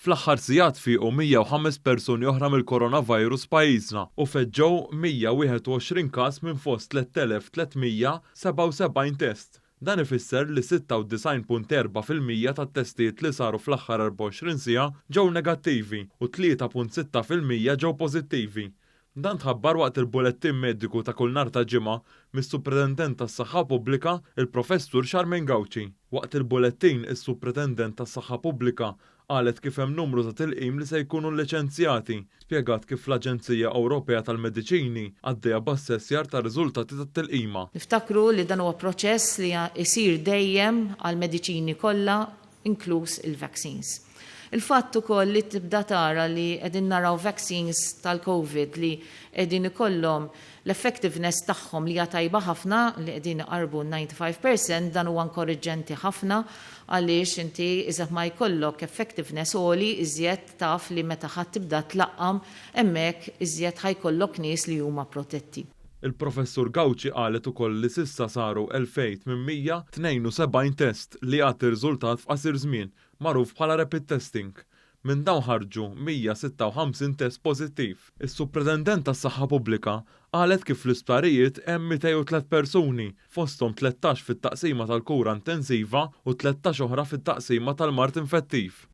Fl-aħħar sigħat fiequ 105 persuni oħra mill-coronavirus pajjiżna u feġġew 121 każ minn fost 3377 test. Dan ifisser li 96.4% tat-testijiet li saru fl-aħħar 24 siegħa ġew negattivi u 3.6% ġew pożittivi. Dan tħabbar waqt il-bulettin mediku ta' kull nhar ta' ġimgħa mis-Supretendent tas-Saħħa Pubblika il-Professur Charmaine Gauci. Waqt il-bulettin is-Supretendent tas-Saħħa Pubblika qalet kif hemm numru ta' tilqim li se jkunu liċenzjati, spjegat kif l-Aġenzija Ewropea tal-Mediċini għaddejja b'assessjar ta' riżultati tat-tilqima. Niftakru li dan huwa proċess li jsir dejjem għall-mediċini kollha, inkluż il-vaccines. Il-fatt ukoll li tibda tara li qegħdin naraw vaccines tal-COVID li qegħdin ikollhom l-effectiveness tagħhom li hija tajba ħafna li qegħdin iqarbu 95% dan huwa inkoraġġenti ħafna għaliex inti iżda ma jkollok effectiveness għoli iżjed taf li meta ħadd tibda tlaqqam hemmhekk iżjed ħajkollok nies li huma protetti. Il-Professur Gauci qalet ukoll li s'issa saru 2872 test li għati riżultat f'qasir żmien magħruf bħala rapid testing. Minn dawn ħarġu 156 test pożittiv. Is-Supretendent tas-Saħħa Pubblika qalet kif fl-isptarijiet hemm 203 persuni, fosthom 13 fit-taqsima tal-kura intensiva u 13 oħra fit-taqsima tal-mart infettiv.